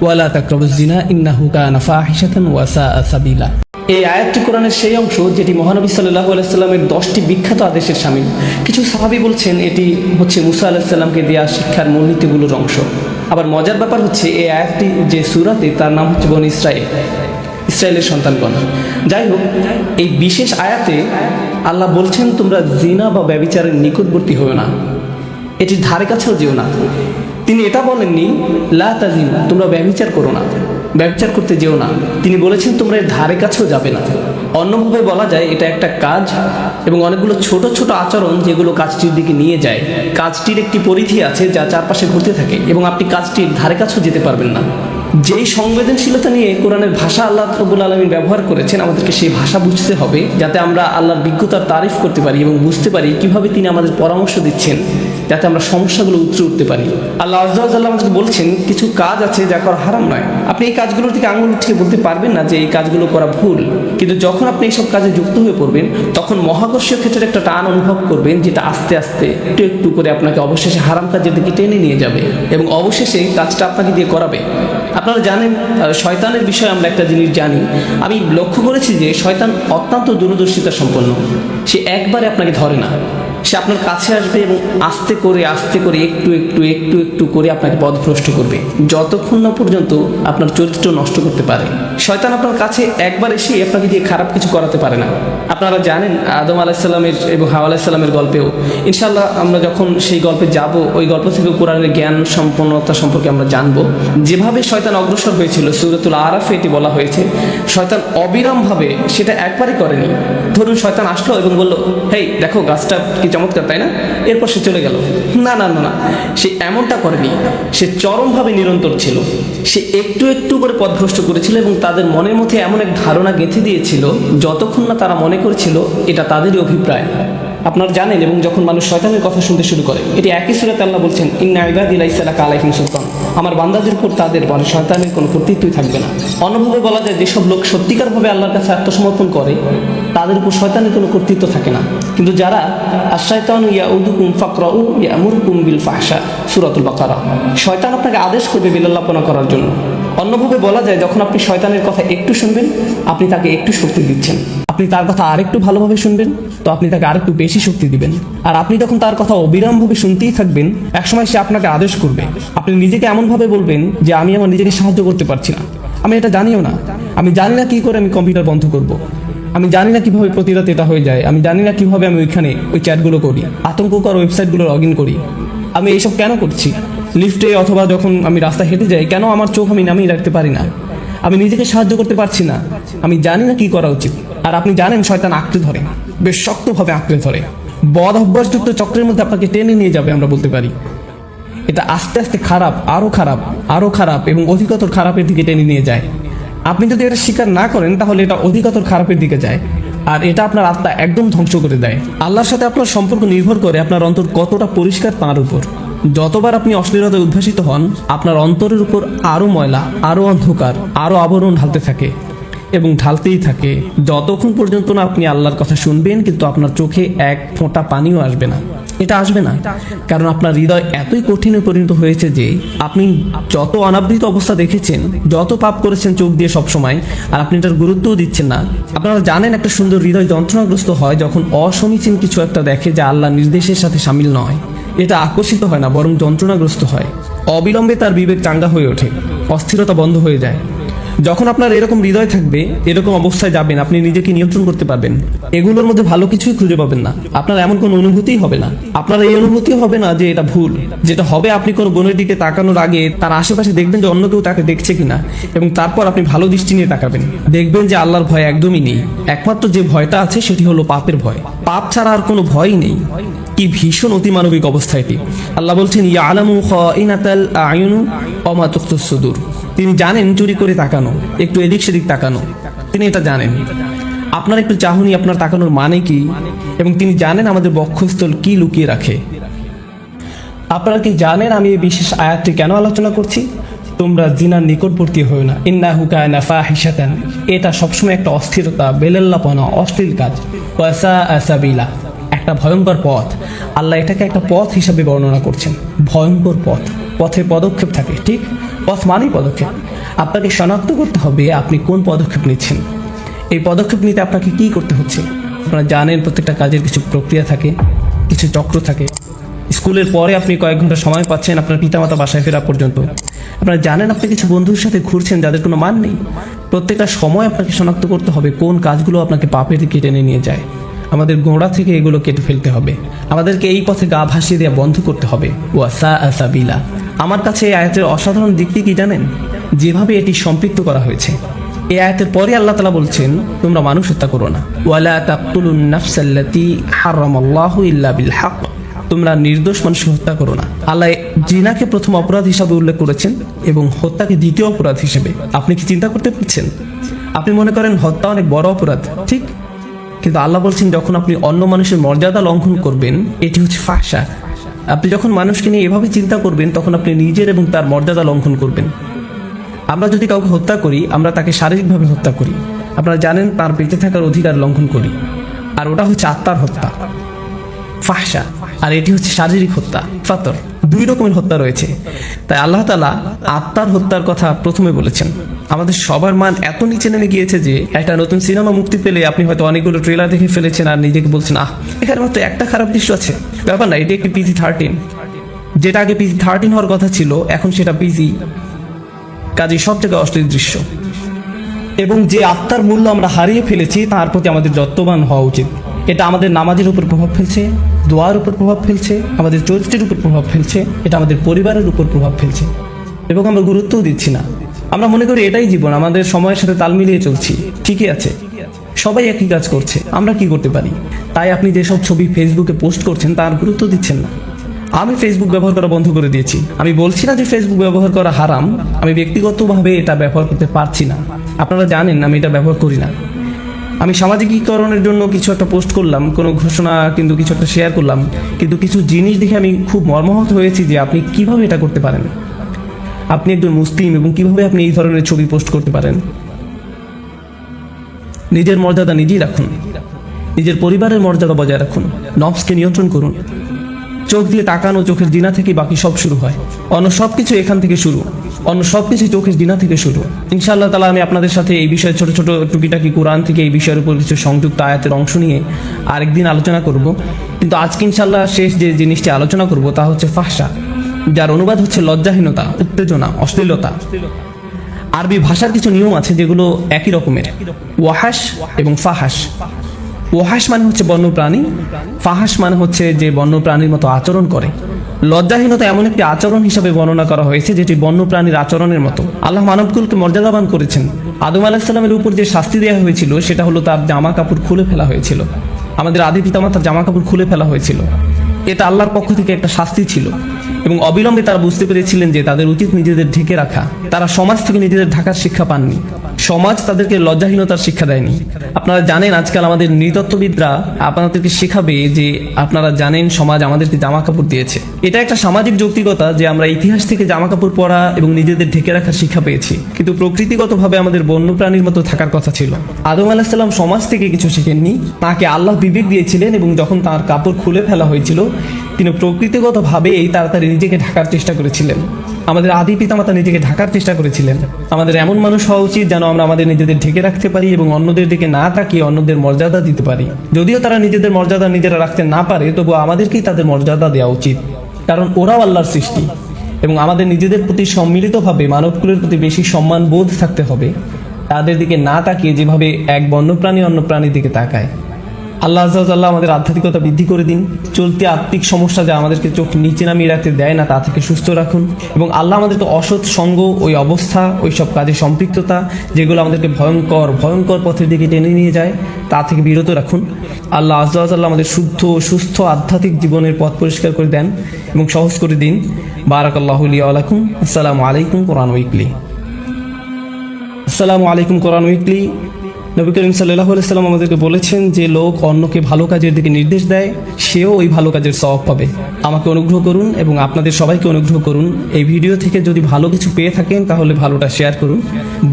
ওয়ালা তাকরাবুজ জিনা ইন্নাহু কানা ফাহিশাতান ওয়া সাআ সাবিলা। এই আয়াতটি কোরআনের সেই অংশ যেটি মহানবী সাল্লাল্লাহু আলাইহি সাল্লামের 10টি বিখ্যাত আদেশের শামিল। কিছু সাহাবী বলছেন এটি হচ্ছে মুসা আলাইহিস সালামকে দেওয়া শিক্ষার মূলনীতিগুলোর অংশ। আবার মজার ব্যাপার হচ্ছে এই আয়াতটি যে সূরাতে তার নাম হচ্ছে বনী ইসরায়েলের সন্তানগণ। যাই হোক, এই বিশেষ আয়াতে আল্লাহ বলছেন তোমরা জিনা বা ব্যভিচারের নিকটবর্তী হও না, এটির ধারে কাছেও যেও না। তিনি এটা বলেননি লা তাজিনু, তোমরা ব্যভিচার করো না, ব্যভিচার করতে যেও না। তিনি বলেছেন তোমরা এর ধারে কাছেও যাবে না। অন্যভাবে বলা যায় এটা একটা কাজ এবং অনেকগুলো ছোট ছোট আচরণ যেগুলো কাজটির দিকে নিয়ে যায়। কাজটির একটি পরিধি আছে যা চারপাশে ঘুরতে থাকে এবং আপনি কাজটির ধারে কাছেও যেতে পারবেন না। যেই সংবেদনশীলতা নিয়ে কোরআনের ভাষা আল্লাহ রাব্বুল আলামিন ব্যবহার করেছেন, আমাদেরকে সেই ভাষা বুঝতে হবে যাতে আমরা আল্লাহর বিজ্ঞতার তারিফ করতে পারি এবং বুঝতে পারি কিভাবে তিনি আমাদের পরামর্শ দিচ্ছেন যাতে আমরা সমস্যাগুলো উতরে উঠতে পারি। আল্লাহ আযজা ওয়া জাল্লা আমাদেরকে বলছেন কিছু কাজ আছে যা করা হারাম নয়। আপনি এই কাজগুলোর দিকে আঙুল উঠিয়ে বলতে পারবেন না যে এই কাজগুলো করা ভুল, কিন্তু যখন আপনি এইসব কাজে যুক্ত হয়ে পড়বেন তখন মহাকর্ষীয় ক্ষেত্রে একটা টান অনুভব করবেন যেটা আস্তে আস্তে একটু একটু করে আপনাকে অবশেষে হারাম কাজের দিকে টেনে নিয়ে যাবে এবং অবশেষে কাজটা আপনাকে দিয়ে করাবে। আপনারা জানেন শয়তানের বিষয়ে আমরা একটা জিনিস জানি। আমি লক্ষ্য করেছি যে শয়তান অত্যন্ত দূরদর্শিতা সম্পন্ন। সে একবারে আপনাকে ধরে না, সে আপনার কাছে আসবে এবং আস্তে করে একটু একটু একটু একটু করে আপনাকে পথভ্রষ্ট করবে যতক্ষণ না পর্যন্ত আপনার চরিত্র নষ্ট করতে পারে। শয়তান আপনার কাছে একবার এসে আপনাকে দিয়ে খারাপ কিছু করাতে পারে না। আপনারা জানেন আদম আলাইহিস সালামের এবং হাওয়া আলাইহিস সালামের গল্পেও, ইনশাআল্লাহ আমরা যখন সেই গল্পে যাব ওই গল্প থেকে কোরআনের জ্ঞান সম্পন্নতা সম্পর্কে আমরা জানবো। যেভাবে শয়তান অগ্রসর হয়েছিল সূরাতুল আরাফে এটি বলা হয়েছে, শয়তান অবিরামভাবে সেটা একবারই করেনি। ধরুন শয়তান আসলো এবং বলল হেই দেখো গাছটা কি চমৎকার, তাই না? এরপর সে চলে গেল। না না না না, সে এমনটা করেনি। সে চরমভাবে নিরন্তর ছিল। সে একটু একটু করে পথভ্রষ্ট করেছিল এবং তাদের মনের মধ্যে এমন এক ধারণা গেঁথে দিয়েছিল যতক্ষণ না তারা মনে করেছিল এটা তাদেরই অভিপ্রায়। আপনারা জানেন, এবং যখন মানুষ শয়তানের কথা শুনতে শুরু করে, এটি একই সূরাতে আল্লাহ বলছেন ইন্না ইবাদি লাইসা লাকা আলাইহিম সুলতান, আমার বান্দাদের উপর তাদের মানে শয়তানের কোনো কর্তৃত্বই থাকবে না। অন্যভাবে বলা যায় যেসব লোক সত্যিকারভাবে আল্লাহর কাছে আত্মসমর্পণ করে তাদের উপর শয়তানের কোনো কর্তৃত্ব থাকে না। কিন্তু যারা আশ-শায়তানু ইয়াউদুকুম ফাকরাউ ইয়ামুরকুম বিল ফাহশা, সূরাতুল বাকারা, শয়তান আপনাকে আদেশ করবে বিল্লাল্লাহপনা করার জন্য। অন্যভাবে বলা যায় যখন আপনি শয়তানের কথা একটু শুনবেন আপনি তাকে একটু শক্তি দিচ্ছেন, আপনি তার কথা আরেকটু ভালোভাবে শুনবেন তো আপনি তাকে আরেকটু বেশি শক্তি দিবেন। আর আপনি যখন তার কথা অবিরামভাবে শুনতেই থাকবেন একসময় সে আপনাকে আদেশ করবে। আপনি নিজেকে এমনভাবে বলবেন যে আমি আমার নিজেকে সাহায্য করতে পারছি না, আমি এটা জানিও না, আমি জানি না কি করে আমি কম্পিউটার বন্ধ করব, আমি জানি না কিভাবে প্রতি রাতে এটা হয়ে যায়, আমি জানি না কিভাবে আমি ওইখানে ওই চ্যাটগুলো করি, আতঙ্ককর ওয়েবসাইটগুলো লগ ইন করি, আমি এইসব কেন করছি, লিফটে অথবা যখন আমি রাস্তা হেঁটে যাই কেন আমার চোখ আমি নামিয়ে রাখতে পারি না, আমি নিজেকে সাহায্য করতে পারছি না, আমি জানি না কি করা উচিত। আর আপনি জানেন শয়তান আঁকড়ে ধরে, বেশ শক্তভাবে আঁকড়ে ধরে, বদ অভ্যাসযুক্ত চক্রের মধ্যে আপনাকে টেনে নিয়ে যাবে। আমরা বলতে পারি এটা আস্তে আস্তে খারাপ, আরো খারাপ এবং অধিকতর খারাপের দিকে টেনে নিয়ে যায়। আপনি যদি এটা স্বীকার না করেন তাহলে এটা অধিকতর খারাপের দিকে যায় আর এটা আপনার আত্মা একদম ধ্বংস করে দেয়। আল্লাহর সাথে আপনার সম্পর্ক নির্ভর করে আপনার অন্তর কতটা পরিষ্কার তার উপর। যতবার আপনি অশ্লীলতায় উদ্ভাসিত হন আপনার অন্তরের উপর আরো ময়লা, আরো অন্ধকার, আরো আবরণ ঢালতে থাকে এবং ঢালতেই থাকে যতক্ষণ পর্যন্ত না আপনি আল্লাহর কথা শুনবেন কিন্তু আপনার চোখে এক ফোঁটা পানিও আসবে না। এটা আসবে না কারণ আপনার হৃদয় এতই কঠিনে পরিণত হয়েছে যে আপনি যত অনাবৃত অবস্থা দেখেছেন, যত পাপ করেছেন চোখ দিয়ে সবসময়, আর আপনি এটার গুরুত্বও দিচ্ছেন না। আপনারা জানেন একটা সুন্দর হৃদয় যন্ত্রণাগ্রস্ত হয় যখন অসমীচীন কিছু একটা দেখে যা আল্লাহর নির্দেশের সাথে সামিল নয়। এটা আকর্ষিত হয় না বরং যন্ত্রণাগ্রস্ত হয়। অবিলম্বে তার বিবেক চাঙ্গা হয়ে ওঠে, অস্থিরতা বন্ধ হয়ে যায়। যখন আপনার এরকম হৃদয় থাকবে, এরকম অবস্থায় যাবেন, আপনি নিজেকে নিয়ন্ত্রণ করতে পারবেন। এগুলোর মধ্যে ভালো কিছুই খুঁজে পাবেন না, আপনার এমন কোনো অনুভূতিই হবে না। আপনার এই অনুভূতিও হবে না যে এটা ভুল। যেটা হবে আপনি কোনো বোনের দিকে তাকানোর আগে তার আশেপাশে দেখবেন যে অন্য কেউ তাকে দেখছে কিনা এবং তারপর আপনি ভালো দৃষ্টি নিয়ে তাকাবেন। দেখবেন যে আল্লাহর ভয় একদমই নেই। একমাত্র যে ভয়টা আছে সেটি হলো পাপের ভয়। পাপ ছাড়া আর কোনো ভয়ই নেই। কি ভীষণ অতিমানবিক অবস্থা এটি। আল্লাহ বলছেন ইয়ালামু খাইনাতাল আয়ুন ওয়া মা তুখফিস সুদূর, তিনি জানেন চুরি করে তাকানো, একটু এদিক সেদিক তাকানো, তিনি এটা জানেন। আপনার একটু চাহনি আপনার তাকানোর মানে কি, এবং তিনি জানেন আমাদের বক্ষস্থল কি লুকিয়ে রাখে। আপনারা কি জানেন আমি এই বিশেষ আয়াতটি কেন আলোচনা করছি? তোমরা জিনার নিকটবর্তী হও না, ইন্নাহু কানা ফাহিশাতান, এটা সবসময় একটা অস্থিরতা, বেলাল্লাপনা, অশ্লীল কাজ, ওয়া সাআ সাবিলা, একটা ভয়ঙ্কর পথ। আল্লাহ এটাকে একটা পথ হিসাবে বর্ণনা করছেন, ভয়ঙ্কর পথ। পথে পদক্ষেপ থাকে, ঠিক? পথ মানেই পদক্ষেপ। আপনাকে শনাক্ত করতে হবে আপনি কোন পদক্ষেপ নিচ্ছেন। এই পদক্ষেপ নিতে আপনাকে কি করতে হচ্ছে। আপনারা জানেন প্রত্যেকটা কাজের কিছু প্রক্রিয়া থাকে, কিছু চক্র থাকে। স্কুলের পরে আপনি কয়েক ঘন্টা সময় পাচ্ছেন আপনার পিতামাতা বাসায় ফেরা পর্যন্ত। আপনারা জানেন আপনি কিছু বন্ধুর সাথে ঘুরছেন যাদের কোনো মান নেই। প্রত্যেকটা সময় আপনাকে শনাক্ত করতে হবে কোন কাজগুলো আপনাকে পাপের দিকে টেনে নিয়ে যায়। আমাদের গোড়া থেকে এগুলো কেটে ফেলতে হবে। আমাদেরকে এই পথে গা ভাসিয়ে দেওয়া বন্ধ করতে হবে। ওয়াসা আসাবিলা। আমার কাছে এই আয়াতের অসাধারণ দিকটি কি জানেন? যেভাবে এটি সম্পৃক্ত করা হয়েছে। এই আয়াতের পরে আল্লাহ তাআলা বলছেন, তোমরা মানুষ হত্যা করো না। ওয়ালা তাকতুলুন নাফসাল্লাতী হারামাল্লাহু ইল্লা বিল হক। তোমরা নির্দোষ মানুষ হত্যা করো না। আল্লাহ জিনাকে প্রথম অপরাধ হিসাবে উল্লেখ করেছেন এবং হত্যাকে দ্বিতীয় অপরাধ হিসেবে। আপনি কি চিন্তা করতে পারছেন? আপনি মনে করেন হত্যা অনেক বড় অপরাধ, ঠিক? কিন্তু আল্লাহ বলছেন যখন আপনি অন্য মানুষের মর্যাদা লঙ্ঘন করবেন, এটি হচ্ছে ফাহশা। আপনি যখন মানুষকে নিয়ে এভাবে চিন্তা করবেন তখন আপনি নিজের এবং তার মর্যাদা লঙ্ঘন করবেন। আমরা যদি কাউকে হত্যা করি, আমরা তাকে শারীরিকভাবে হত্যা করি। আপনারা জানেন তার বেঁচে থাকার অধিকার লঙ্ঘন করি, আর ওটা হচ্ছে আত্মার হত্যা, ফাহশা। আর এটি হচ্ছে শারীরিক হত্যা, ফাতর। দুই রকমের হত্যা রয়েছে। তাই আল্লাহ তাআলা আত্মার হত্যার কথা প্রথমে বলেছেন। আমাদের সবার মান এত নিচে নেমে গিয়েছে যে একটা নতুন সিনেমা মুক্তি পেলে আপনি হয়তো অনেকগুলো ট্রেলার দেখে ফেলেছেন আর নিজেকে বলছেন, এখানে মাত্র একটা খারাপ দৃশ্য আছে। ব্যাপার না, এটি একটি PG-13। যেটা আগে PG-13 হওয়ার কথা ছিল, এখন সেটা PG। কাজে সব জায়গায় অশ্লীল দৃশ্য। এবং যে আত্মার মূল্য আমরা হারিয়ে ফেলেছি তার প্রতি আমাদের যত্নবান হওয়া উচিত। এটা আমাদের নামাজের উপর প্রভাব ফেলছে, দোয়ার উপর প্রভাব ফেলছে, আমাদের চরিত্রের উপর প্রভাব ফেলছে, এটা আমাদের পরিবারের উপর প্রভাব ফেলছে। এবং আমরা গুরুত্বও দিচ্ছি না। আমরা মনে করি এটাই জীবন, আমাদের সময়ের সাথে তাল মিলিয়ে চলছি, ঠিকই আছে, সবাই একই কাজ করছে, আমরা কি করতে পারি? তাই আপনি যেসব ছবি ফেসবুকে পোস্ট করছেন তার গুরুত্ব দিচ্ছেন না। আমি ফেসবুক ব্যবহার করা বন্ধ করে দিয়েছি। আমি বলছি না যে ফেসবুক ব্যবহার করা হারাম, আমি ব্যক্তিগতভাবে এটা ব্যবহার করতে পারছি না। আপনারা জানেন আমি এটা ব্যবহার করি না। আমি সামাজিকীকরণের জন্য কিছু একটা পোস্ট করলাম, কোনো ঘোষণা কিন্তু কিছু একটা শেয়ার করলাম, কিন্তু কিছু জিনিস দেখে আমি খুব মর্মাহত হয়েছি যে আপনি কিভাবে এটা করতে পারেন। আপনি একজন মুসলিম এবং কিভাবে আপনি এই ধরনের ছবি পোস্ট করতে পারেন? নিজের মর্যাদা নিজেই রাখুন, নিজের পরিবারের মর্যাদা বজায় রাখুন, নফসকে নিয়ন্ত্রণ করুন। চোখ দিয়ে তাকানো, চোখের জিনা থেকে বাকি সব শুরু হয়। অন্য সব কিছু এখান থেকে শুরু, অন্য সব কিছু চোখের জিনা থেকে শুরু। ইনশাআল্লাহ তাআলা আমি আপনাদের সাথে এই বিষয়ে ছোট ছোট টুকিটাকি কোরআন থেকে এই বিষয়ের উপর কিছু সংযুক্ত আয়াতের অংশ নিয়ে আরেকদিন আলোচনা করব। কিন্তু আজকে ইনশাআল্লাহ শেষ যে জিনিসটি আলোচনা করব তা হচ্ছে ফাহশা, যার অনুবাদ হচ্ছে লজ্জাহীনতা, উত্তেজনা, অশ্লীলতা। আরবি ভাষার কিছু নিয়ম আছে যেগুলো একই রকমের, ওয়াহাস এবং ফাহাস। ওয়াহাস মানে হচ্ছে বন্য প্রাণী, ফাহাস মানে হচ্ছে যে বন্য প্রাণীর মতো আচরণ করে। লজ্জাহীনতা এমন একটি আচরণ হিসাবে বর্ণনা করা হয়েছে যেটি বন্য প্রাণীর আচরণের মতো। আল্লাহ মানবকুলকে মর্যাদাবান করেছেন। আদম আলাইহিস সালামের উপর যে শাস্তি দেওয়া হয়েছিল সেটা হলো তার জামা কাপড় খুলে ফেলা হয়েছিল। আমাদের আদি পিতামাতার জামা কাপড় খুলে ফেলা হয়েছিল। এটা আল্লাহর পক্ষ থেকে একটা শাস্তি ছিল এবং অবিলম্বে তারা বুঝতে পেরেছিলেন যে তাদের উচিত নিজেদের ঢেকে রাখা। তারা সমাজ থেকে নিজেদের ঢাকার শিক্ষা পাননি, সমাজ তাদেরকে লজ্জাহীনতার শিক্ষা দেয়নি। আপনারা জানেন আজকাল আমাদের নৃতত্ত্ববিদরা আপনাদেরকে শেখাবে যে আপনারা জানেন সমাজ আমাদেরকে জামা কাপড় দিয়েছে। এটা একটা সামাজিক যৌক্তিকতা যে আমরা ইতিহাস থেকে জামা কাপড় পরা এবং নিজেদের ঢেকে রাখার শিক্ষা পেয়েছি, কিন্তু প্রকৃতিগতভাবে আমাদের বন্য প্রাণীর মতো থাকার কথা ছিল। আদম আলাইহিস সালাম সমাজ থেকে কিছু শিখেননি, তাকে আল্লাহ বিবেক দিয়েছিলেন এবং যখন তার কাপড় খুলে ফেলা হয়েছিল তিনি প্রকৃতিগতভাবে তাড়াতাড়ি নিজেকে ঢাকার চেষ্টা করেছিলেন। আমাদের আদি পিতামাতা নিজেকে ঢাকার চেষ্টা করেছিলেন। আমাদের এমন মানুষ হওয়া উচিত যেন আমরা আমাদের নিজেদের ঢেকে রাখতে পারি এবং অন্যদের দিকে না তাকিয়ে অন্যদের মর্যাদা দিতে পারি। যদিও তারা নিজেদের মর্যাদা নিজেরা রাখতে না পারে, তবু আমাদেরকেই তাদের মর্যাদা দেওয়া উচিত, কারণ ওরাও আল্লাহর সৃষ্টি। এবং আমাদের নিজেদের প্রতি সম্মিলিতভাবে মানবকুলের প্রতি বেশি সম্মান বোধ থাকতে হবে, তাদের দিকে না তাকিয়ে যেভাবে এক বন্যপ্রাণী অন্য প্রাণীর দিকে তাকায়। আল্লাহ আযজা ওয়া জাল্লা আমাদের আধ্যাত্মিকতা বৃদ্ধি করে দিন। চলতি আত্মিক সমস্যা যা আমাদেরকে চোখ নিচে নামিয়ে রাখতে দেয় না তা থেকে সুস্থ রাখুন। এবং আল্লাহ আমাদেরকে অসৎ সঙ্গ, ওই অবস্থা, ওই সব কাজে সম্পৃক্ততা যেগুলো আমাদেরকে ভয়ঙ্কর ভয়ঙ্কর পথের দিকে টেনে নিয়ে যায় তা থেকে বিরত রাখুন। আল্লাহ আযজা ওয়া জাল্লা আমাদের শুদ্ধ সুস্থ আধ্যাত্মিক জীবনের পথ পরিষ্কার করে দেন এবং সহজ করে দিন। বারাকাল্লাহু লি ওয়া লাকুম। আসসালামু আলাইকুম কোরআন উইকলি। আসসালামু আলাইকুম কোরআন উইকলি। নবী করিম সাল্লাল্লাহু আলাইহি সাল্লাম আমাদেরকে বলেছেন যে লোক অন্যকে ভালো কাজের দিকে নির্দেশ দেয় সেও ওই ভালো কাজের সওয়াব পাবে। আমাকে অনুগ্রহ করুন এবং আপনাদের সবাইকে অনুগ্রহ করুন, এই ভিডিও থেকে যদি ভালো কিছু পেয়ে থাকেন তাহলে ভালোটা শেয়ার করুন,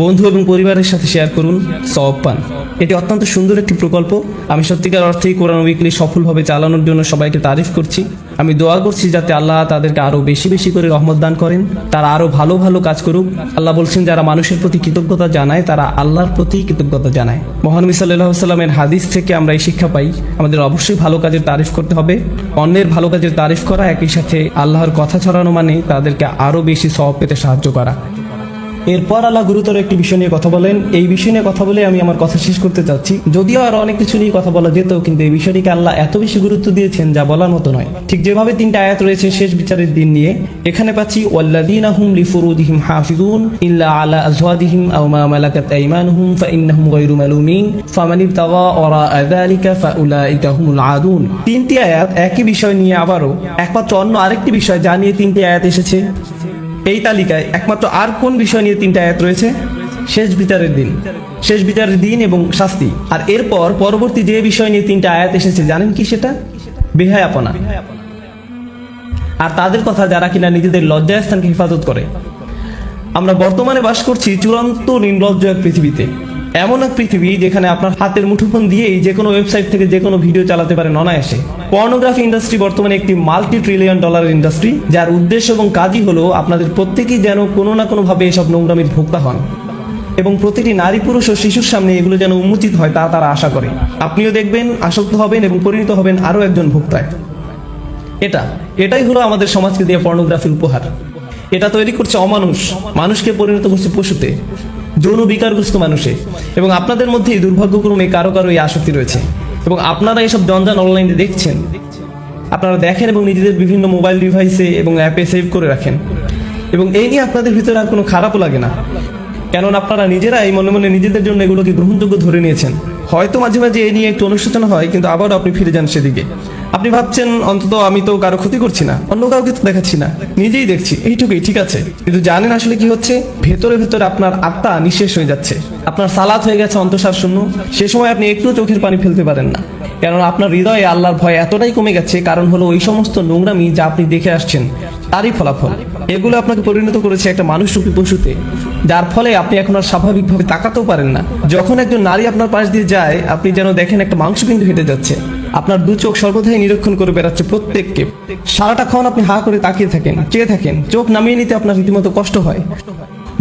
বন্ধু এবং পরিবারের সাথে শেয়ার করুন, সওয়াব পান। এটি অত্যন্ত সুন্দর একটি প্রকল্প। আমি সত্যিকার অর্থেই কোরআন উইকলি সফলভাবে চালানোর জন্য সবাইকে তারিফ করছি। আমি দোয়া করছি যাতে আল্লাহ তাদেরকে আরো বেশি বেশি করে রহমত দান করেন, তারা আরো ভালো ভালো কাজ করুক। আল্লাহ বলছেন যারা মানুষের প্রতি কৃতজ্ঞতা জানায় তারা আল্লাহর প্রতি কৃতজ্ঞতা জানায়। মহানবী সাল্লাল্লাহু আলাইহি ওয়াসাল্লামের হাদিস থেকে আমরা এই শিক্ষা পাই আমাদের অবশ্যই ভালো কাজের তারিফ করতে হবে। অন্যের ভালো কাজের তারিফ করা একই সাথে আল্লাহর কথা ছড়ানো মানে তাদেরকে আরো বেশি সওয়াব পেতে সাহায্য করা। এরপর আল্লাহ গুরুতর একটি বিষয় নিয়ে কথা বলেন। এই বিষয় নিয়ে কথা বলে আমি আমার কথা শেষ করতে চাচ্ছি। যদিও আরো অনেক কিছু নিয়ে কথা বলা যেত, কিন্তু এই বিষয়টিকে আল্লাহ এত বেশি গুরুত্ব দিয়েছেন যা বলার মতো নয়। ঠিক যেভাবে 3টা আয়াত রয়েছে শেষ বিচারের দিন নিয়ে, এখানে পাচ্ছি ওয়াল্লাযীনা হুম লিফুরুজিহিম হাফিজুন ইল্লা আলা আজওয়াজিহিম আও মা মালাকাত আইমানুহুম ফাইন্নাহুম গায়রু মালুমিন ফামান ইবতাগা ওয়ারাআ যালিকা ফাউলাইকা হুমুল আদুন। 3টি আয়াত একই বিষয় নিয়ে আবারও একমাত্র অন্য আরেকটি বিষয় যা নিয়ে 3টি আয়াত এসেছে। এই তালিকায় একমাত্র আর কোন বিষয় নিয়ে 3টা আয়াত রয়েছে? শেষ বিচারের দিন, শেষ বিচারের দিন এবং শাস্তি। আর এরপর পরবর্তী যে বিষয় নিয়ে 3টা আয়াত এসেছে জানেন কি সেটা? বেহায়াপনা। আর তাদের কথা যারা কিনা নিজেদের লজ্জাস্থানকে হেফাজত করে। আমরা বর্তমানে বাস করছি চূড়ান্ত নির্লজ্জ এক পৃথিবীতে। এমন এক পৃথিবী যেখানে আপনার হাতের মুঠোফোন দিয়েই যে কোনো ওয়েবসাইট থেকে যে কোনো ভিডিও চালাতে পারেন অনায়াসে। পর্নোগ্রাফি ইন্ডাস্ট্রি বর্তমানে একটি $multi-trillion ইন্ডাস্ট্রি, যার উদ্দেশ্য এবং কাজই হলো আপনাদের প্রত্যেকেই যেন কোনো না কোনোভাবে এসব নোংরামির ভোক্তা হন এবং প্রতিটি নারী পুরুষ ও শিশুর সামনে এগুলো যেন উন্মোচিত হয় তা তারা আশা করে। আপনিও দেখবেন, আসক্ত হবেন এবং পরিণত হবেন আরও একজন ভোক্তায়। এটাই হলো আমাদের সমাজকে দিয়ে পর্নোগ্রাফির উপহার। এটা তৈরি করছে অমানুষ, মানুষকে পরিণত করছে পশুতে, যৌন বিকারগ্রস্ত মানুষে। এবং আপনাদের মধ্যেই দুর্ভাগ্যক্রমে কারো কারো এই আসক্তি রয়েছে এবং আপনারা এইসব জঞ্জাল অনলাইনে দেখছেন, আপনারা দেখেন এবং নিজেদের বিভিন্ন মোবাইল ডিভাইসে এবং অ্যাপে সেভ করে রাখেন। এবং এই নিয়ে আপনাদের ভিতরে আর কোনো খারাপও লাগে না, কেননা আপনারা নিজেরাই মনে মনে নিজেদের জন্য এগুলোকে গ্রহণযোগ্য ধরে নিয়েছেন। হয়তো মাঝে মাঝে এই নিয়ে একটু অনুশোচনা হয়, কিন্তু আবারও আপনি ফিরে যান সেদিকে। আপনি ভাবছেন অন্তত আমি তো কারো ক্ষতি করছি না, অন্য কাউকে তো দেখাচ্ছি না, নিজেই দেখছি, এইটুকুই ঠিক আছে। কিন্তু জানেন আসলে কি হচ্ছে? ভেতরে ভেতরে আপনার আত্মা নিঃশেষ হয়ে যাচ্ছে, আপনার সালাত হয়ে গেছে অন্তঃসার শূন্য। সে সময় আপনি একটু চোখের পানি ফেলতে পারেন না, কেননা আপনার হৃদয়ে আল্লাহর ভয় এতটাই কমে গেছে। কারণ হলো ওই সমস্ত নোংরামি যা আপনি দেখে আসছেন তারই ফলাফল। এগুলো আপনাকে পরিণত করেছে একটা মানুষরূপী পশুতে, যার ফলে আপনি এখন আর স্বাভাবিকভাবে তাকাতেও পারেন না। যখন একজন নারী আপনার পাশ দিয়ে যায়, আপনি যেন দেখেন একটা মাংসবিন্দু হেঁটে যাচ্ছে। আপনার 2 চোখ সর্বদাই নিরীক্ষণ করে বেড়াচ্ছে প্রত্যেককে। সারাটাক্ষণ আপনি হা করে তাকিয়ে থাকেন, চেয়ে থাকেন। চোখ নামিয়ে নিতে আপনার রীতিমতো কষ্ট হয়।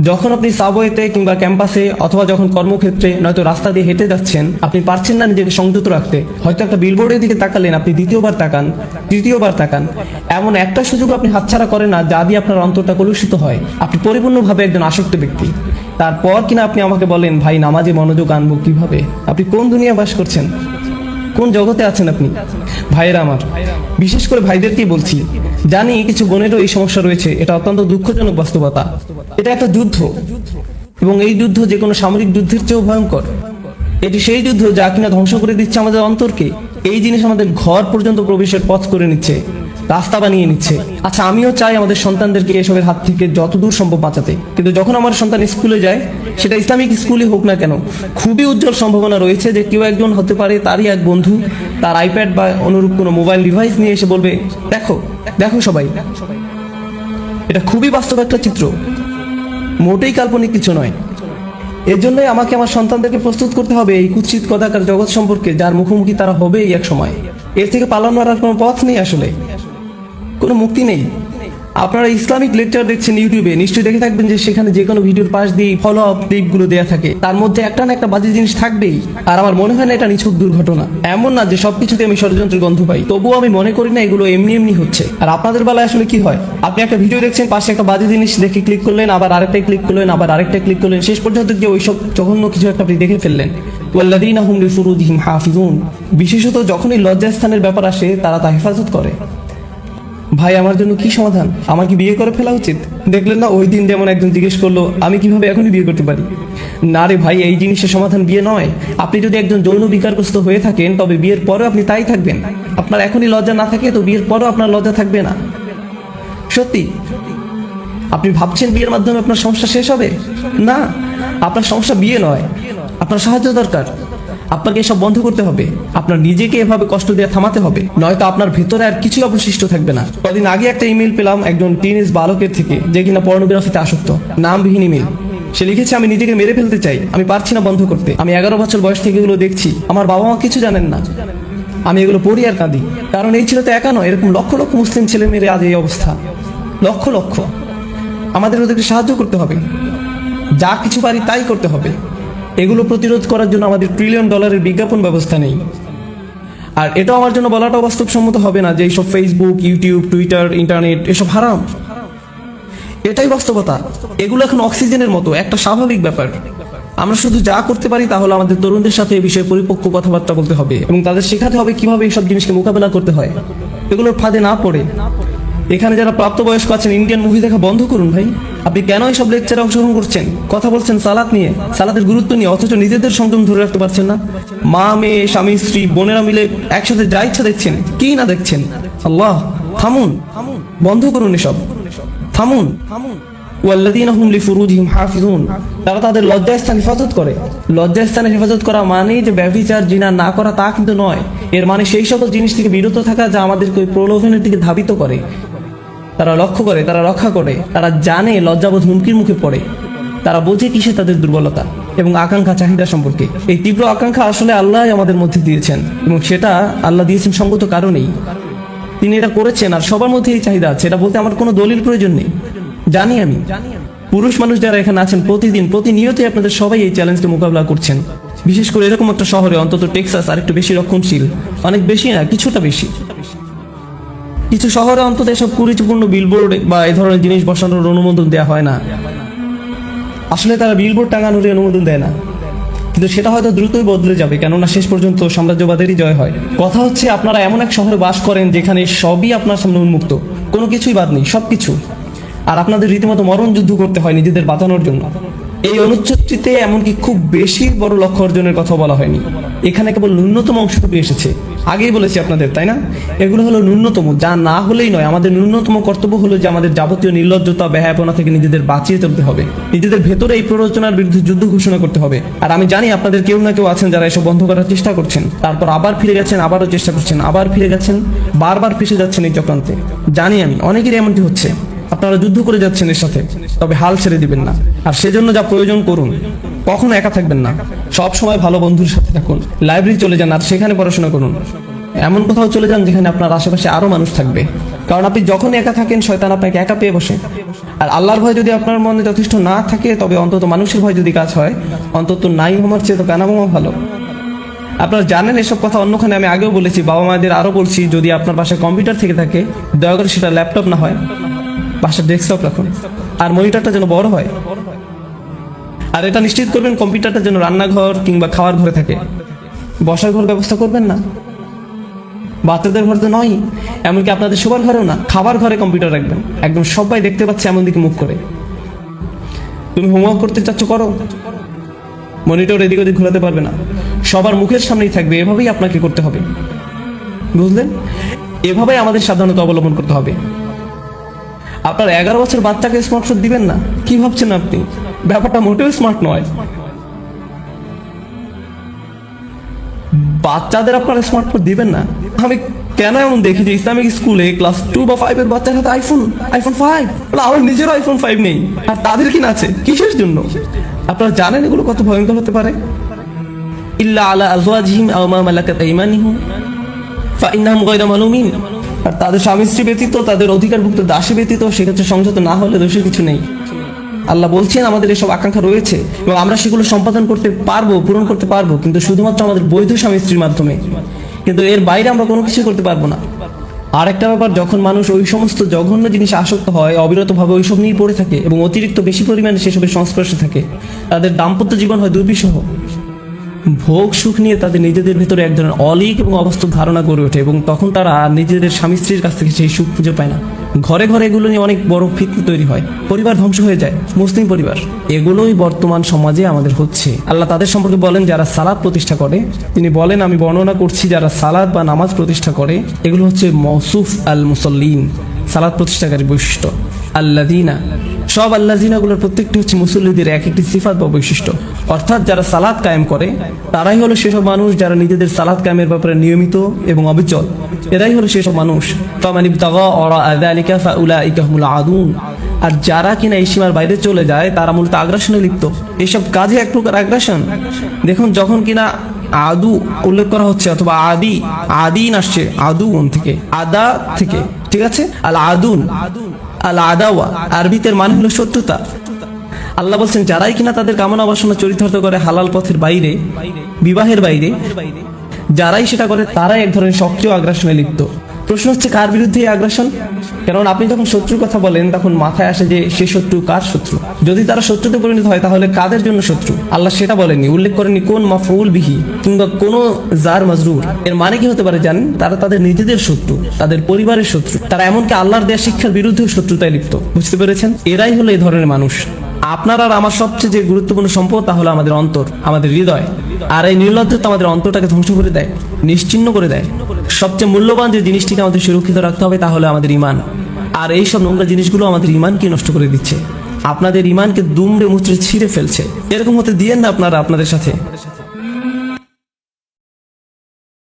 যখন আপনি সাবওয়েতে কিংবা ক্যাম্পাসে অথবা যখন কর্মক্ষেত্রে নয়তো রাস্তা দিয়ে হেঁটে যাচ্ছেন, আপনি পারছেন না নিজেকে সংযত রাখতে। হয়তো একটা বিলবোর্ডের দিকে তাকালেন, আপনি দ্বিতীয়বার তাকান, তৃতীয়বার তাকান। এমন একটা সুযোগ আপনি হাতছাড়া করেন না যা দিয়ে আপনার অন্তরটা কলুষিত হয়। আপনি পরিপূর্ণভাবে একজন আসক্ত ব্যক্তি। তারপর কিনা আপনি আমাকে বলেন, ভাই নামাজে মনোযোগ আনবো কিভাবে? আপনি কোন দুনিয়া বাস করছেন? কোন জগতে আছেন আপনি? ভাইয়েরা আমার, বিশেষ করে ভাইদেরকেই বলছি, জানি কিছু বোনেরও এই সমস্যা রয়েছে। এটা অত্যন্ত দুঃখজনক বাস্তবতা। এটা একটা যুদ্ধ এবং এই যুদ্ধ যে কোনো সামরিক যুদ্ধের চেয়েও ভয়ঙ্কর। এটি সেই যুদ্ধ যা কিনা ধ্বংস করে দিচ্ছে আমাদের অন্তরকে। এই জিনিস আমাদের ঘর পর্যন্ত প্রবেশের পথ করে নিচ্ছে, রাস্তা বানিয়ে নিচ্ছে। আচ্ছা, আমিও চাই আমাদের সন্তানদেরকে এসবের হাত থেকে যতদূর সম্ভব বাঁচাতে, কিন্তু যখন আমার সন্তান স্কুলে যায়, সেটা ইসলামিক স্কুলে হোক না কেন, খুবই উজ্জ্বল সম্ভাবনা রয়েছে যে কেউ একজন হতে পারে তারই এক বন্ধু তার আইপ্যাড বা অনুরূপ কোনো মোবাইল ডিভাইস নিয়ে এসে বলবে, দেখো দেখো সবাই। এটা খুবই বাস্তব একটা চিত্র, মোটেই কাল্পনিক কিছু নয়। এর জন্যই আমাকে আমার সন্তানদেরকে প্রস্তুত করতে হবে এই কুৎসিত কদাকার জগৎ সম্পর্কে, যার মুখোমুখি তারা হবেই এক সময়। এর থেকে পালানোর আর কোনো পথ নেই, আসলে কোনো মুক্তি নেই। আপনারা ইসলামিক লেকচার দেখছেন ইউটিউবে, নিশ্চয়ই দেখে থাকবেন যে সেখানে যে কোনো ভিডিওর পাশ দিয়ে ফলো আপ ক্লিপগুলো দেওয়া থাকে, তার মধ্যে একটা না একটা বাজে জিনিস থাকবেই। আর আমার মনে হয় না এটা নিছক দুর্ঘটনা। এমন না যে সবকিছুতে আমি ষড়যন্ত্রের গন্ধ পাই, তবুও আমি মনে করি না এগুলো এমনি এমনি হচ্ছে। আর আপনাদের বেলায় আসলে কি হয়? আপনি একটা ভিডিও দেখছেন, পাশে একটা বাজে জিনিস দেখে ক্লিক করলেন, আবার আরেকটা ক্লিক করলেন, আবার আরেকটা ক্লিক করলেন, শেষ পর্যন্ত যে ওইসব জঘন্য কিছু একটা আপনি দেখে ফেললেন। ওয়াল্লাযীনা হুম লিফুরুজিহিম হাফিজুন। বিশেষত যখনই লজ্জাস্থানের ব্যাপার আসে, তারা তা হেফাজত করে। ভাই, আমার জন্য কি সমাধান? আমার কি বিয়ে করে ফেলা উচিত? দেখলেন না ওই দিন যেমন একজন জিজ্ঞেস করলো, আমি কিভাবে এখনই বিয়ে করতে পারি? না রে ভাই, এই জিনিসের সমাধান বিয়ে নয়। আপনি যদি একজন যৌন বিকারগ্রস্ত হয়ে থাকেন, তবে বিয়ের পরেও আপনি তাই থাকবেন। আপনার এখনই লজ্জা না থাকে, তো বিয়ের পরেও আপনার লজ্জা থাকবে না। সত্যি। আপনি ভাবছেন বিয়ের মাধ্যমে আপনার সমস্যা শেষ হবে? না, আপনার সমস্যা বিয়ে নয়, আপনার সাহায্য দরকার। আপনাকে এসব বন্ধ করতে হবে। আপনার নিজেকে এভাবে কষ্ট দিয়ে থামাতে হবে, নয়তো আপনার ভেতরে আর কিছুই অবশিষ্ট থাকবে না। কদিন আগে একটা ইমেল পেলাম একজন টিনেজ বালকের থেকে, যে কিনা পর্নোগ্রাফিতে আসক্ত। নামবিহীন ইমেল। সে লিখেছে, আমি নিজেকে মেরে ফেলতে চাই, আমি পারছি না বন্ধ করতে। আমি 11 বছর বয়স থেকে এগুলো দেখছি, আমার বাবা মা কিছু জানেন না। আমি এগুলো পড়ি আর কাঁদি, কারণ এই ছিল তো একা নয়, এরকম লক্ষ লক্ষ মুসলিম ছেলে মেয়ের আজ এই অবস্থা, লক্ষ লক্ষ। আমাদের ওদেরকে সাহায্য করতে হবে, যা কিছু পারি তাই করতে হবে। এগুলো প্রতিরোধ করার জন্য আমাদের $1 ট্রিলিয়ন বিজ্ঞাপন ব্যবস্থা নেই। আর এটাও আমার জন্য বলাটাও বাস্তবসম্মত হবে না যে এইসব ফেসবুক, ইউটিউব, টুইটার, ইন্টারনেট এসব হারাম। এটাই বাস্তবতা। এগুলো এখন অক্সিজেনের মতো একটা স্বাভাবিক ব্যাপার। আমরা শুধু যা করতে পারি তা হলো আমাদের তরুণদের সাথে এই বিষয়ে পরিপক্ক কথাবার্তা বলতে হবে এবং তাদের শেখাতে হবে কিভাবে এইসব জিনিসকে মোকাবেলা করতে হয়, এগুলোর ফাঁদে না পড়ে। এখানে যারা প্রাপ্তবয়স্ক আছেন, ইন্ডিয়ান মুভি দেখা বন্ধ করুন ভাই। আপনি কেন এইসব লেকচারে অংশগ্রহণ করছেন? কথা বলছেন সালাত নিয়ে, সালাতের গুরুত্ব নিয়ে, অথচ নিজেদের সংযম ধরে রাখতে পারছেন না। মা, মেয়ে, স্বামী, স্ত্রী, বোনেরা মিলে একসাথে যা ইচ্ছা দেখছেন, কি না দেখছেন। আল্লাহ, থামুন, বন্ধ করুন এসব, থামুন। ওয়াল্লাযীনা হুম লিফুরুজিহিম হাফিজুন, তারা তাদের লজ্জাস্থান হেফাজত করে। লজ্জাস্থানের হেফাজত করা মানেই যে ব্যভিচার, জিনা না করা তা কিন্তু নয়। এর মানে সেই সকল জিনিস থেকে বিরত থাকা যা আমাদেরকে ওই প্রলোভনের দিকে ধাবিত করে। তারা লক্ষ্য করে, তারা রক্ষা করে, তারা জানে লজ্জাবোধ হুমকির মুখে পড়ে, তারা বোঝে কিসে তাদের দুর্বলতা এবং আকাঙ্ক্ষা, চাহিদা সম্পর্কে। এই তীব্র আকাঙ্ক্ষা আসলে আল্লাহ আমাদের মধ্যে দিয়েছেন এবং সেটা আল্লাহ দিয়েছেন সঙ্গত কারণেই। তিনি এটা করেছেন আর সবার মধ্যে এই চাহিদা আছে, এটা বলতে আমার কোনো দলিল প্রয়োজন নেই। জানি আমি পুরুষ মানুষ যারা এখানে আছেন প্রতিদিন প্রতিনিয়তই আপনাদের সবাই এই চ্যালেঞ্জকে মোকাবিলা করছেন। বিশেষ করে এরকম একটা শহরে, অন্তত টেক্সাস আর একটু বেশি রক্ষণশীল, অনেক বেশি না, কিছুটা বেশি। কিছু শহরে অন্তত এসব কুরুচিপূর্ণ বিলবোর্ড বা এই ধরনের জিনিস বসানোর অনুমোদন দেওয়া হয় না। আসলে তারা বিলবোর্ড টাঙানোর অনুমোদন দেয় না, কিন্তু সেটা হয়তো দ্রুতই বদলে যাবে, কেননা শেষ পর্যন্ত সাম্রাজ্যবাদেরই জয় হয়। কথা হচ্ছে আপনারা এমন এক শহরে বাস করেন যেখানে সবই আপনার সামনে উন্মুক্ত, কোনো কিছুই বাদ নেই, সবকিছু। আর আপনাদের রীতিমতো মরণ যুদ্ধ করতে হয় নিজেদের বাঁচানোর জন্য। এই অনুচ্ছেদটিতে এমনকি খুব বেশি বড় লক্ষ্য অর্জনের কথা বলা হয়নি, এখানে কেবল ন্যূনতম অংশটুকু এসেছে। আগেই বলেছি আপনাদের, তাই না? এগুলো হলো ন্যূনতম, যা না হলেই নয়। আমাদের ন্যূনতম কর্তব্য হলো যে আমাদের যাবতীয় নির্লজ্জতা, ব্যয়াপনা থেকে নিজেদের বাঁচিয়ে চলতে হবে, নিজেদের ভেতরে এই প্ররোচনার বিরুদ্ধে যুদ্ধ ঘোষণা করতে হবে। আর আমি জানি আপনাদের কেউ না কেউ আছেন যারা এসব বন্ধ করার চেষ্টা করছেন, তারপর আবার ফিরে গেছেন, আবারও চেষ্টা করছেন, আবার ফিরে গেছেন, বারবার ফেসে যাচ্ছেন এই চক্রান্তে। জানি আমি অনেকেরই এমনটি হচ্ছে। আপনারা যুদ্ধ করে যাচ্ছেন এর সাথে, তবে হাল ছেড়ে দিবেন না। আর সেজন্য যা প্রয়োজন করুন, কখনো একা থাকবেন না, সব সময় ভালো বন্ধুর সাথে থাকুন। লাইব্রেরি চলে যান আর সেখানে পড়াশোনা করুন। এমন কোথাও চলে যান যেখানে আপনার আশেপাশে আরো মানুষ থাকবে, কারণ আপনি যখন একা থাকেন শয়তান আপনাকে একা পেয়ে বসে। আর আল্লাহর ভয় যদি আপনার মনে যথেষ্ট না থাকে, তবে অন্তত মানুষের ভয় যদি কাজ হয়, অন্তত নাই হওয়ার চেয়ে তো কানা বোমা ভালো। আপনারা জানেন এসব কথা অন্যখানে আমি আগেও বলেছি, বাবা মায়েদের আরো বলছি, যদি আপনার বাসায় কম্পিউটার থেকে থাকে দয়া করে সেটা ল্যাপটপ না হয়, বাসার ডেস্কটপ রাখুন। আর মনিটরটা যেন বড় হয়। আর এটা নিশ্চিত করবেন কম্পিউটারটা যেন রান্নাঘর কিংবা খাওয়ার ঘরে থাকে, বসার ঘর ব্যবস্থা করবেন না। বাচ্চাদের ঘর তো নয়, এমনকি আপনাদের শোবার ঘরেও না, খাবার ঘরে কম্পিউটার রাখবেন, একদম সবাই দেখতে পাচ্ছে এমন দিকে মুখ করে। তুমি হোমওয়ার্ক করতে চাচ্ছ, করো, মনিটর এদিক ওদিক ঘোরাতে পারবে না, সবার মুখের সামনেই থাকবে। এভাবেই আপনাকে করতে হবে, বুঝলেন? এভাবেই আমাদের সাবধানতা অবলম্বন করতে হবে। আপনার 11 বছর বাচ্চাকে স্মার্টফোন দিবেন না, কি ভাবছেন আপনি? ব্যাপারটা মোটেও স্মার্ট নয়। বাচ্চাদের আপনারা স্মার্টফোন দিবেন না। আমি কেন এমন দেখি যে ইসলামিক স্কুলে ক্লাস 2 বা 5 এর বাচ্চার হাতে আইফোন 5, আমার নিজের আইফোন 5 নেই, আর তাদের কি না আছে? কিসের জন্য? আপনারা জানেন এগুলো কত ভয়ঙ্কর হতে পারে? ইল্লা আলা আজওয়াজিহিম আও মা মালাকাত আইমানিহুম ফাইন্নাহুম গায়রু মালুমিন। আর তাদের স্বামী স্ত্রী ব্যতীত, তাদের অধিকারভুক্ত দাসী ব্যতীত সেক্ষেত্রে সংযত না হলে দোষের কিছু নেই। আল্লাহ বলছেন আমাদের এসব আকাঙ্ক্ষা রয়েছে এবং আমরা সেগুলো সম্পাদন করতে পারবো, পূরণ করতে পারবো, কিন্তু শুধুমাত্র আমাদের বৈধ স্বামী স্ত্রীর মাধ্যমে। কিন্তু এর বাইরে আমরা কোনো কিছু করতে পারবো না। আর একটা ব্যাপার, যখন মানুষ ওই সমস্ত জঘন্য জিনিসে আসক্ত হয়, অবিরতভাবে ওইসব নিয়ে পড়ে থাকে এবং অতিরিক্ত বেশি পরিমাণে সেসবের সংস্পর্শে থাকে, তাদের দাম্পত্য জীবন হয় দুর্বিষহ। ভোগ সুখ নিয়ে তাদের নিজেদের ভেতরে এক ধরনের অলীক এবং অবাস্তব ধারণা গড়ে ওঠে এবং তখন তারা নিজেদের স্বামী স্ত্রীর কাছ থেকে সেই সুখ খুঁজে পায় না। ঘরে ঘরে এগুলো নিয়ে অনেক বড় ফিতনা তৈরি হয়, পরিবার ধ্বংস হয়ে যায়, মুসলিম পরিবার। এগুলোই বর্তমান সমাজে আমাদের হচ্ছে। আল্লাহ তাদের সম্পর্কে বলেন যারা সালাত প্রতিষ্ঠা করে। তিনি বলেন, আমি বর্ণনা করছি যারা সালাত বা নামাজ প্রতিষ্ঠা করে, এগুলো হচ্ছে মওসুফ আল মুসল্লিন, সালাত প্রতিষ্ঠাকারী বৈশিষ্ট্য। আল্লাযীনা, সব আল্লাযীনাগুলোর প্রত্যেকটি হচ্ছে মুসল্লিদের এক একটি সিফাত বা বৈশিষ্ট্য। অর্থাৎ যারা সালাত কায়েম করে তারাই হলো সেসব মানুষ যারা নিজেদের সালাত কায়েমের ব্যাপারে নিয়মিত এবং অবিচল। এরাই হলো সেসব মানুষ। ফামান ইবতাগা ওয়ারাআ যালিকা ফাউলাইকা হুমুল আদুন। আর যারা কিনা এই সীমার বাইরে চলে যায় তারা মূলত আগ্রাসনে লিপ্ত। এইসব কাজে এক প্রকার আগ্রাসন। দেখুন, যখন কিনা আদু উল্লেখ করা হচ্ছে, অথবা আদিন আসছে আদুন থেকে, আদা থেকে, ঠিক আছে। আল আদুন, আল আদাওয়া আরবিতে মানে হলো শত্রুতা। আল্লাহ বলছেন যারাই কিনা তাদের কামনা বাসনা চরিতার্থ করে হালাল পথের বাইরে, বিবাহের বাইরে, যারাই সেটা করে তারাই এক ধরনের সক্রিয় আগ্রাসনে লিপ্ত। প্রশ্ন হচ্ছে কার বিরুদ্ধে এই আগ্রাসন? কারণ আপনি যখন শত্রুর কথা বলেন তখন মাথায় আসে যে সে শত্রু কার শত্রু। যদি তারা শত্রুতে পরিণত হয় তাহলে কাদের জন্য শত্রু? আল্লাহ সেটা বলেনি, উল্লেখ করেনি কোন মাফউল বিহি কিংবা কোন জার মাজরুর। এর মানে কি হতে পারে জানেন? তারা তাদের নিজেদের শত্রু, তাদের পরিবারের শত্রু, তারা এমনকি আল্লাহর দেয়া শিক্ষার বিরুদ্ধেও শত্রুতায় লিপ্ত। বুঝতে পেরেছেন? এরাই হলো এই ধরনের মানুষ। আপনার আর আমার সবচেয়ে যে গুরুত্বপূর্ণ সম্পদ তা হলো আমাদের অন্তর, আমাদের হৃদয়। আর এই নির্লজ্জতা আমাদের অন্তরটাকে ধ্বংস করে দেয়, নিশ্চিহ্ন করে দেয়। সবচেয়ে মূল্যবান যে জিনিসটিকে আমাদের সুরক্ষিত রাখতে হবে তা হলো আমাদের ঈমান। আর এই সব নোংরা জিনিসগুলো আমাদের ঈমানকে নষ্ট করে দিচ্ছে, আপনাদের ঈমানকে দুমড়ে মুচড়ে ছিঁড়ে ফেলছে। এরকম হতে দিয়েন না আপনারা আপনাদের সাথে।